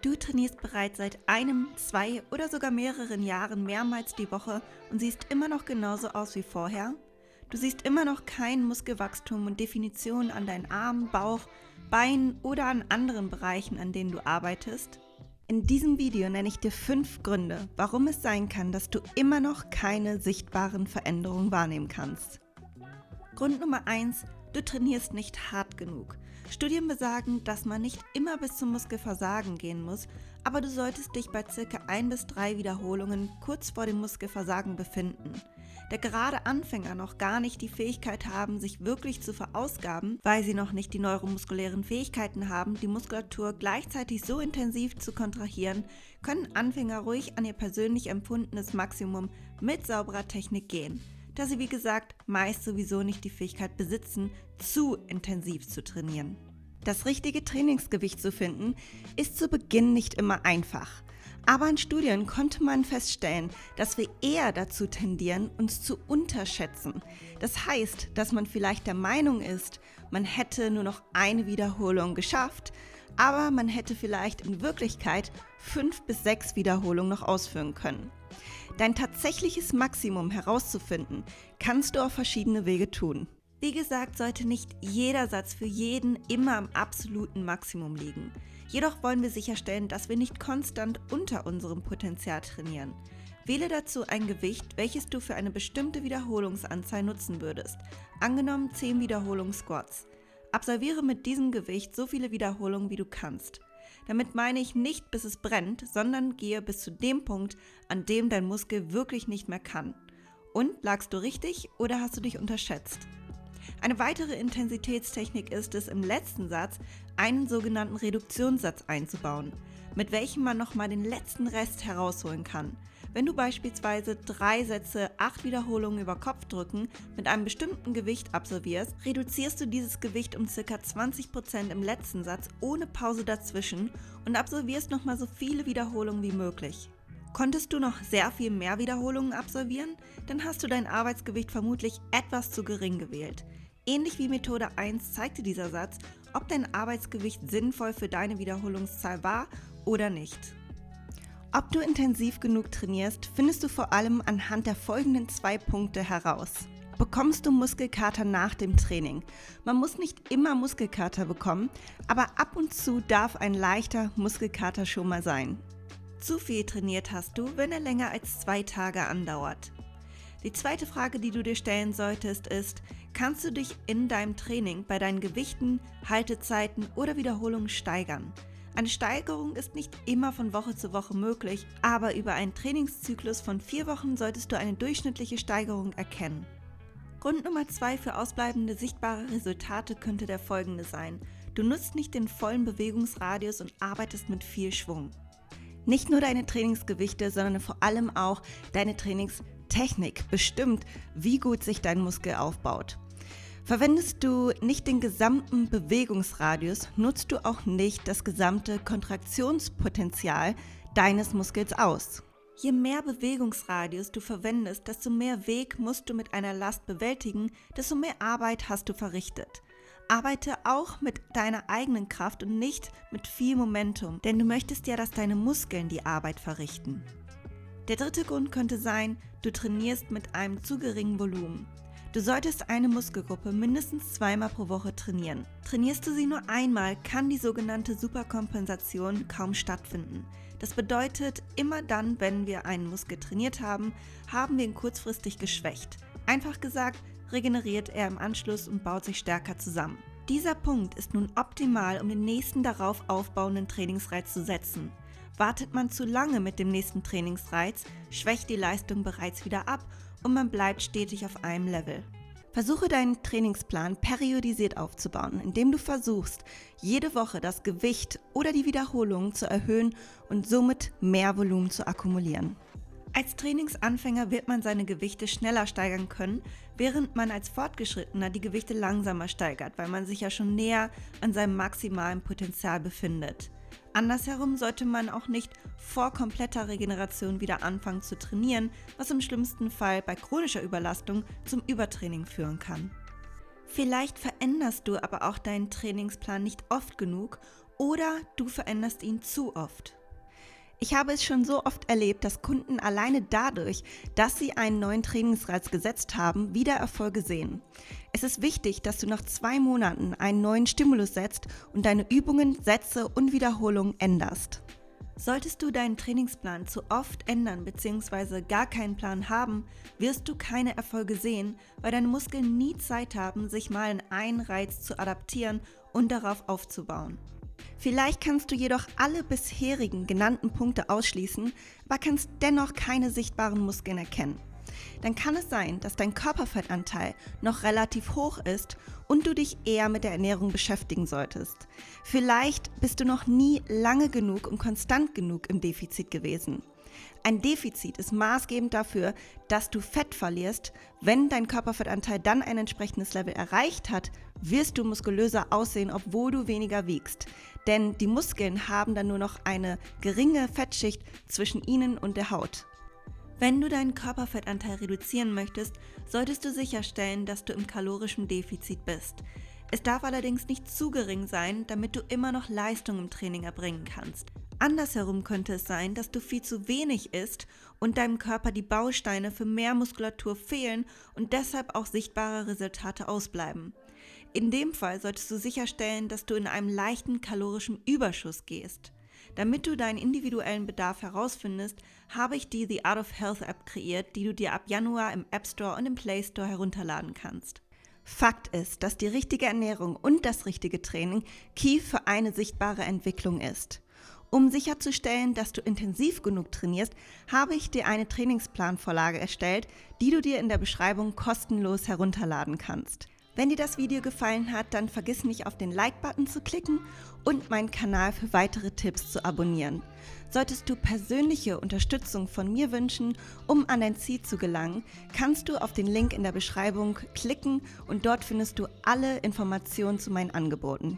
Du trainierst bereits seit 1, 2 oder sogar mehreren Jahren mehrmals die Woche und siehst immer noch genauso aus wie vorher. Du siehst immer noch kein Muskelwachstum und Definition an deinen Armen, Bauch, Beinen oder an anderen Bereichen, an denen du arbeitest. In diesem Video nenne ich dir 5 Gründe, warum es sein kann, dass du immer noch keine sichtbaren Veränderungen wahrnehmen kannst. Grund Nummer 1: Du trainierst nicht hart genug. Studien besagen, dass man nicht immer bis zum Muskelversagen gehen muss, aber du solltest dich bei ca. 1 bis 3 Wiederholungen kurz vor dem Muskelversagen befinden. Da gerade Anfänger noch gar nicht die Fähigkeit haben, sich wirklich zu verausgaben, weil sie noch nicht die neuromuskulären Fähigkeiten haben, die Muskulatur gleichzeitig so intensiv zu kontrahieren, können Anfänger ruhig an ihr persönlich empfundenes Maximum mit sauberer Technik gehen, da sie wie gesagt meist sowieso nicht die Fähigkeit besitzen, zu intensiv zu trainieren. Das richtige Trainingsgewicht zu finden, ist zu Beginn nicht immer einfach. Aber in Studien konnte man feststellen, dass wir eher dazu tendieren, uns zu unterschätzen. Das heißt, dass man vielleicht der Meinung ist, man hätte nur noch eine Wiederholung geschafft, aber man hätte vielleicht in Wirklichkeit 5 bis 6 Wiederholungen noch ausführen können. Dein tatsächliches Maximum herauszufinden, kannst du auf verschiedene Wege tun. Wie gesagt, sollte nicht jeder Satz für jeden immer am absoluten Maximum liegen. Jedoch wollen wir sicherstellen, dass wir nicht konstant unter unserem Potenzial trainieren. Wähle dazu ein Gewicht, welches du für eine bestimmte Wiederholungsanzahl nutzen würdest. Angenommen 10 Wiederholungen Squats. Absolviere mit diesem Gewicht so viele Wiederholungen, wie du kannst. Damit meine ich nicht, bis es brennt, sondern gehe bis zu dem Punkt, an dem dein Muskel wirklich nicht mehr kann. Und lagst du richtig oder hast du dich unterschätzt? Eine weitere Intensitätstechnik ist es, im letzten Satz einen sogenannten Reduktionssatz einzubauen, mit welchem man nochmal den letzten Rest herausholen kann. Wenn du beispielsweise 3 Sätze 8 Wiederholungen über Kopfdrücken mit einem bestimmten Gewicht absolvierst, reduzierst du dieses Gewicht um ca. 20% im letzten Satz ohne Pause dazwischen und absolvierst nochmal so viele Wiederholungen wie möglich. Konntest du noch sehr viel mehr Wiederholungen absolvieren, dann hast du dein Arbeitsgewicht vermutlich etwas zu gering gewählt. Ähnlich wie Methode 1 zeigte dieser Satz, ob dein Arbeitsgewicht sinnvoll für deine Wiederholungszahl war oder nicht. Ob du intensiv genug trainierst, findest du vor allem anhand der folgenden 2 Punkte heraus. Bekommst du Muskelkater nach dem Training? Man muss nicht immer Muskelkater bekommen, aber ab und zu darf ein leichter Muskelkater schon mal sein. Zu viel trainiert hast du, wenn er länger als 2 Tage andauert. Die zweite Frage, die du dir stellen solltest, ist: Kannst du dich in deinem Training bei deinen Gewichten, Haltezeiten oder Wiederholungen steigern? Eine Steigerung ist nicht immer von Woche zu Woche möglich, aber über einen Trainingszyklus von 4 Wochen solltest du eine durchschnittliche Steigerung erkennen. Grund Nummer 2 für ausbleibende sichtbare Resultate könnte der folgende sein: Du nutzt nicht den vollen Bewegungsradius und arbeitest mit viel Schwung. Nicht nur deine Trainingsgewichte, sondern vor allem auch deine Trainingstechnik bestimmt, wie gut sich dein Muskel aufbaut. Verwendest du nicht den gesamten Bewegungsradius, nutzt du auch nicht das gesamte Kontraktionspotenzial deines Muskels aus. Je mehr Bewegungsradius du verwendest, desto mehr Weg musst du mit einer Last bewältigen, desto mehr Arbeit hast du verrichtet. Arbeite auch mit deiner eigenen Kraft und nicht mit viel Momentum, denn du möchtest ja, dass deine Muskeln die Arbeit verrichten. Der dritte Grund könnte sein, du trainierst mit einem zu geringen Volumen. Du solltest eine Muskelgruppe mindestens 2-mal pro Woche trainieren. Trainierst du sie nur einmal, kann die sogenannte Superkompensation kaum stattfinden. Das bedeutet, immer dann, wenn wir einen Muskel trainiert haben, haben wir ihn kurzfristig geschwächt. Einfach gesagt, regeneriert er im Anschluss und baut sich stärker zusammen. Dieser Punkt ist nun optimal, um den nächsten darauf aufbauenden Trainingsreiz zu setzen. Wartet man zu lange mit dem nächsten Trainingsreiz, schwächt die Leistung bereits wieder ab und man bleibt stetig auf einem Level. Versuche deinen Trainingsplan periodisiert aufzubauen, indem du versuchst, jede Woche das Gewicht oder die Wiederholungen zu erhöhen und somit mehr Volumen zu akkumulieren. Als Trainingsanfänger wird man seine Gewichte schneller steigern können, während man als Fortgeschrittener die Gewichte langsamer steigert, weil man sich ja schon näher an seinem maximalen Potenzial befindet. Andersherum sollte man auch nicht vor kompletter Regeneration wieder anfangen zu trainieren, was im schlimmsten Fall bei chronischer Überlastung zum Übertraining führen kann. Vielleicht veränderst du aber auch deinen Trainingsplan nicht oft genug oder du veränderst ihn zu oft. Ich habe es schon so oft erlebt, dass Kunden alleine dadurch, dass sie einen neuen Trainingsreiz gesetzt haben, wieder Erfolge sehen. Es ist wichtig, dass du nach 2 Monaten einen neuen Stimulus setzt und deine Übungen, Sätze und Wiederholungen änderst. Solltest du deinen Trainingsplan zu oft ändern bzw. gar keinen Plan haben, wirst du keine Erfolge sehen, weil deine Muskeln nie Zeit haben, sich mal in einen Reiz zu adaptieren und darauf aufzubauen. Vielleicht kannst du jedoch alle bisherigen genannten Punkte ausschließen, aber kannst dennoch keine sichtbaren Muskeln erkennen. Dann kann es sein, dass dein Körperfettanteil noch relativ hoch ist und du dich eher mit der Ernährung beschäftigen solltest. Vielleicht bist du noch nie lange genug und konstant genug im Defizit gewesen. Ein Defizit ist maßgebend dafür, dass du Fett verlierst. Wenn dein Körperfettanteil dann ein entsprechendes Level erreicht hat, wirst du muskulöser aussehen, obwohl du weniger wiegst. Denn die Muskeln haben dann nur noch eine geringe Fettschicht zwischen ihnen und der Haut. Wenn du deinen Körperfettanteil reduzieren möchtest, solltest du sicherstellen, dass du im kalorischen Defizit bist. Es darf allerdings nicht zu gering sein, damit du immer noch Leistung im Training erbringen kannst. Andersherum könnte es sein, dass du viel zu wenig isst und deinem Körper die Bausteine für mehr Muskulatur fehlen und deshalb auch sichtbare Resultate ausbleiben. In dem Fall solltest du sicherstellen, dass du in einem leichten kalorischen Überschuss gehst. Damit du deinen individuellen Bedarf herausfindest, habe ich die The Art of Health App kreiert, die du dir ab Januar im App Store und im Play Store herunterladen kannst. Fakt ist, dass die richtige Ernährung und das richtige Training key für eine sichtbare Entwicklung ist. Um sicherzustellen, dass du intensiv genug trainierst, habe ich dir eine Trainingsplanvorlage erstellt, die du dir in der Beschreibung kostenlos herunterladen kannst. Wenn dir das Video gefallen hat, dann vergiss nicht auf den Like-Button zu klicken und meinen Kanal für weitere Tipps zu abonnieren. Solltest du persönliche Unterstützung von mir wünschen, um an dein Ziel zu gelangen, kannst du auf den Link in der Beschreibung klicken und dort findest du alle Informationen zu meinen Angeboten.